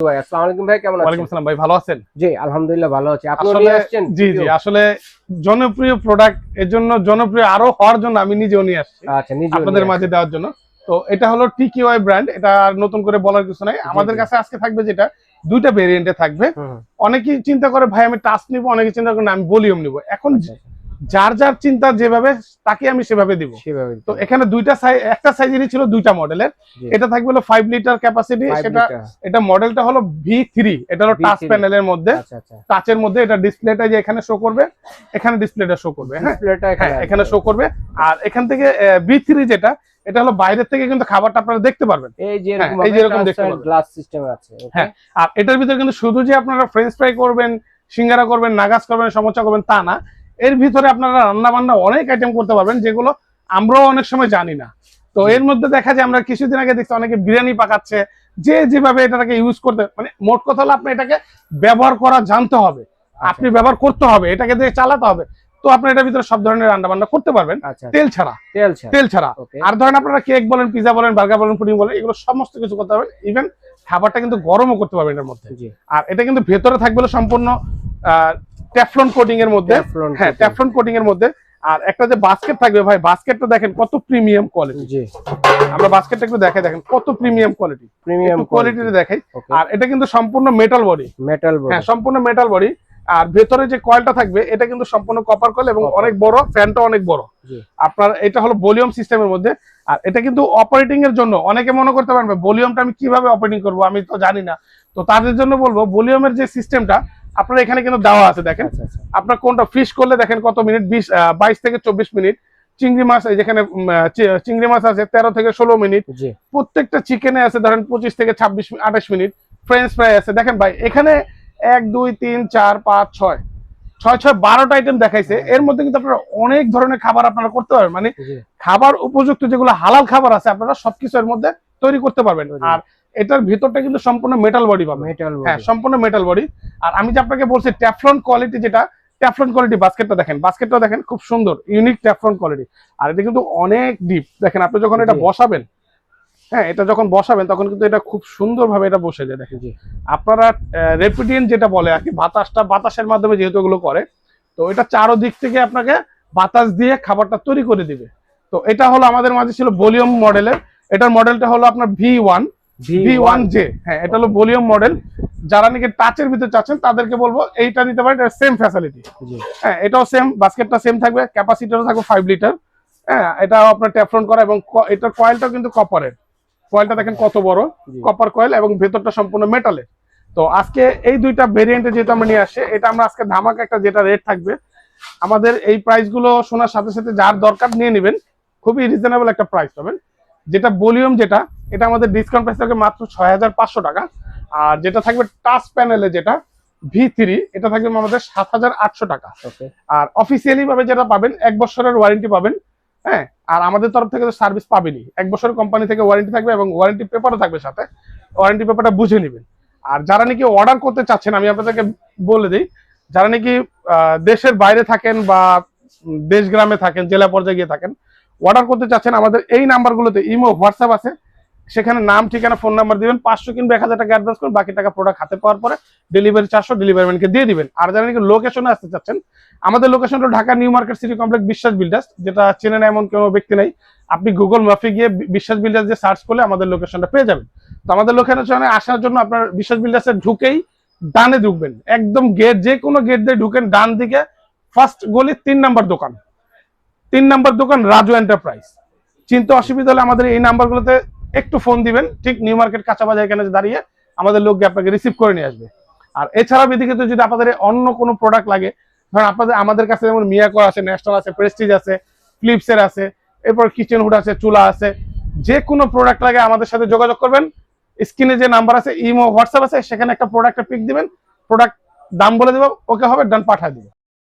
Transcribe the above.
ভাই আসসালামু আলাইকুম ভাই, কেমন আছেন? ওয়ালাইকুম আসসালাম ভাই, ভালো আছেন? জি আলহামদুলিল্লাহ ভালো আছি। আপনি আসলে নিয়ে আসছেন? জি আসলে জনপ্রিয় প্রোডাক্ট, এর জন্য জনপ্রিয় আরো হওয়ার জন্য আমি নিজেও নিয়ে আসছি আচ্ছা, নিজে আপনাদের মাঝে দেওয়ার জন্য। তো এটা হলো টিকিওয়াই ব্র্যান্ড, এটা আর নতুন করে বলার কিছু নাই। আমাদের কাছে আজকে থাকবে যেটা দুইটা ভেরিয়েন্টে থাকবে। অনেকেই চিন্তা করে ভাই আমি টাচ নিব, অনেকে চিন্তা করে না আমি ভলিউম নিব। এখন যার যার চিন্তা যেভাবে তাকে আমি সেভাবে দিব। তো এখানে দুইটা সাইজ, একটা সাইজেরই ছিল দুইটা মডেলের। এটা থাকবে হলো 5 লিটার ক্যাপাসিটি, সেটা এটা মডেলটা হলো V3। এটা হলো টাচ প্যানেলের মধ্যে, টাচের মধ্যে এটা ডিসপ্লেটা যে এখানে শো করবে, এখানে ডিসপ্লেটা শো করবে, হ্যাঁ এখানে শো করবে। আর এখান থেকে V3 যেটা, এটা হলো বাইরের থেকে কিন্তু খাবারটা আপনারা দেখতে পারবেন, এই যে এরকম দেখতে পারবেন, গ্লাস সিস্টেম আছে। হ্যাঁ, আর এটার ভিতরে কিন্তু শুধু যে আপনারা ফ্রেঞ্চ ফ্রাই করবেন, সিঙ্গারা করবেন, নাগাস করবেন, সমোসা করবেন তা না, এর ভিতরে আপনারা রান্না বান্না অনেক আইটেম করতে পারবেন যেগুলো আমরাও অনেক সময় জানি না। তো এর মধ্যে দেখা যায় আমরা কিছুদিন আগে দেখছি অনেকে বিরিয়ানি পাকাচ্ছে, যে যেভাবে এটাকে ইউজ করতে, মানে মোট কথা হলো আপনি এটাকে ব্যবহার করা জানতে হবে, আপনি ব্যবহার করতে হবে, এটাকে দিয়ে চালাতে হবে। তো আপনি এটার ভিতরে সব ধরনের রান্না বান্না করতে পারবেন তেল ছাড়া। আর ধরেন আপনারা কেক বলেন, পিজা বলেন, বার্গার বলেন, পুডিং বলেন, এগুলো সমস্ত কিছু করতে পারবেন। ইভেন খাবারটা কিন্তু গরমও করতে পারবেন এর মধ্যে। আর এটা কিন্তু ভেতরে থাকবে সম্পূর্ণ টেফলন কোটিং এর মধ্যে, হ্যাঁ টেফলন কোটিং এর মধ্যে। আর একটা যে বাস্কেট থাকবে ভাই, বাস্কেটটা দেখেন কত প্রিমিয়াম কোয়ালিটি। জি, আমরা বাস্কেটটা একটু দেখে দেখেন কত প্রিমিয়াম কোয়ালিটি, প্রিমিয়াম কোয়ালিটিতে দেখাই। আর এটা কিন্তু সম্পূর্ণ মেটাল বডি, হ্যাঁ সম্পূর্ণ মেটাল বডি। আর ভেতরে যে কয়েলটা থাকবে এটা কিন্তু সম্পূর্ণ কপার কয়েল এবং অনেক বড়, ফ্যানটা অনেক বড়। আপনার এটা হলো ভলিউম সিস্টেমের মধ্যে। আর এটা কিন্তু অপারেটিং এর জন্য অনেকে মনে করতে পারবে ভলিউমটা আমি কিভাবে অপারেটিং করব, আমি তো জানি না। তো তাদের জন্য বলবো ভলিউমের যে সিস্টেমটা আপনার এখানে কিন্তু দেওয়া আছে। দেখেন আপনার কোনটা ফিশ করলে দেখেন কত মিনিট, 22 থেকে 24 মিনিট। চিংড়ি মাছ যেখানে চিংড়ি মাছ আছে 13 থেকে 16 মিনিট। প্রত্যেকটা চিকেনে আছে ধরেন 25 থেকে 28 মিনিট। ফ্রেঞ্চ ফ্রাই আছে দেখেন ভাই, এখানে 1 2 3 4 5 6 12টা আইটেম দেখাইছে। এর মধ্যে কিন্তু আপনারা অনেক ধরনের খাবার আপনারা করতে পারবেন, মানে খাবার উপযুক্ত যেগুলো হালাল খাবার আছে আপনারা সবকিছু এর মধ্যে তৈরি করতে পারবেন। আর এটার ভিতরটা কিন্তু সম্পূর্ণ মেটাল বডি পাবেন, হ্যাঁ সম্পূর্ণ মেটাল বডি। আর আমি যে আপনাকে বলছি টেফলন কোয়ালিটি, যেটা টেফলন কোয়ালিটি বাস্কেটটা দেখেন, বাস্কেটটা দেখেন খুব সুন্দর ইউনিক টেফলন কোয়ালিটি। আর এটা কিন্তু অনেক ডিপ। দেখেন আপনি যখন এটা বসাবেন, হ্যাঁ এটা যখন বসাবেন তখন কিন্তু এটা খুব সুন্দরভাবে এটা বসে যায়। দেখেন আপনারা রেপিডিয়েন্ট যেটা বলে আর কি, বাতাসের মাধ্যমে যেহেতু এগুলো করে, তো এটা চারোদিক থেকে আপনাকে বাতাস দিয়ে খাবারটা তৈরি করে দিবে। তো এটা হলো আমাদের মাঝে ছিল ভলিউম মডেলের। এটার মডেলটা হলো আপনার V1J, হ্যাঁ এটা হলো ভলিউম মডেল। যারা নাকি টাচের ভিতরে চাচ্ছেন তাদেরকে বলবো এইটা নিতে পারেন, এটা সেম ফ্যাসিলিটি। হ্যাঁ এটাও সেম, বাস্কেটটা সেম থাকবে, ক্যাপাসিটিও থাকবে 5 লিটার। হ্যাঁ এটাও আপনার টেফলন করা এবং এটার কয়েলটাও কিন্তু কপারের। কয়েলটা দেখেন কত বড়, কপার কয়েল এবং ভেতরটা সম্পূর্ণ মেটালের। তো আজকে এই দুইটা ভেরিয়েন্টে যেটা আমরা নিয়ে আসছি, এটা আমরা আজকে ধামাকা একটা যেটা রেট থাকবে, আমাদের এই প্রাইস গুলো শোনার সাথে সাথে যার দরকার নিয়ে নেবেন, খুবই রিজনেবল একটা প্রাইস পাবেন। যেটা ভলিউম যেটা, এটা আমাদের ডিসকাউন্ট প্রাইস থাকবে মাত্র 6500 টাকা। আর যেটা থাকবে টাচ প্যানেলে যেটা V3, এটা থাকবে আমাদের 7800 টাকা। আর অফিসিয়ালি ভাবে যেটা পাবেন 1 বছরের ওয়ারেন্টি পাবেন, হ্যাঁ। আর আমাদের তরফ থেকে তো সার্ভিস পাবেনই, 1 বছরের কোম্পানি থেকে ওয়ারেন্টি থাকবে এবং ওয়ারেন্টি পেপারও থাকবে সাথে, ওয়ারেন্টি পেপারটা বুঝে নেবেন। আর যারা নাকি অর্ডার করতে চাচ্ছেন, আমি আপনাদেরকে বলে দিই, যারা নাকি দেশের বাইরে থাকেন বা দেশ গ্রামে থাকেন, জেলা পর্যায়ে গিয়ে থাকেন, অর্ডার করতে চাচ্ছেন, আমাদের এই নাম্বারগুলোতে ইমো, হোয়াটসঅ্যাপ আছে, সেখানে নাম, ঠিকানা, ফোন নাম্বার দিবেন। 500 কিংবা 1000 টাকা অ্যাডভান্স করুন, বাকি টাকা প্রোডাক্ট হাতে পাওয়ার পরে ডেলিভারি 400 ডেলিভারি ম্যানকে দিয়ে দিবেন। আর যারা নাকি লোকেশনে আসতে চাচ্ছেন, আমাদের লোকেশন হলো Dhaka new market city complex, বিশ্বাস বিল্ডার্স। যেটা চেনেন এমন কোনো ব্যক্তি নাই, আপনি গুগল ম্যাপে গিয়ে বিশ্বাস বিল্ডার্স দিয়ে সার্চ করলে আমাদের লোকেশনটা পেয়ে যাবেন। তো আমাদের লোকেশনে আসার জন্য আপনার বিশ্বাস বিল্ডার্সে ঢুকেই ডানে ঢুকবেন, একদম গেট, যে কোনো গেট দিয়ে ঢুকেন, ডান দিকে ফার্স্ট গলি 3 নাম্বার দোকান, 3 নাম্বার দোকান রাজু এন্টারপ্রাইজ। চিন্তা অসুবিধা হলে আমাদের এই নাম্বারগুলোতে একটু ফোন দিবেন, ঠিক নিউ মার্কেট কাঁচা বাজার এখানে দাঁড়িয়ে আমাদের লোক আপনাকে রিসিভ করে নিয়ে আসবে। আর এছাড়া এদিকে তো যদি আপনাদের অন্য কোনো প্রোডাক্ট লাগে, ধরেন আপনাদের আমাদের কাছে যেমন মিয়াকো আছে, ন্যাশনাল আছে, প্রেস্টিজ আছে, ফিলিপসের আছে, এরপর কিচেন হুড আছে, চুলা আছে, যে কোনো প্রোডাক্ট লাগে আমাদের সাথে যোগাযোগ করবেন। স্ক্রিনে যে নাম্বার আছে, ইমো, হোয়াটসঅ্যাপ আছে, সেখানে একটা প্রোডাক্টের পিক দিবেন, প্রোডাক্ট দাম বলে দেবো, ওকে হবে, ডান পাঠিয়ে দিবেন।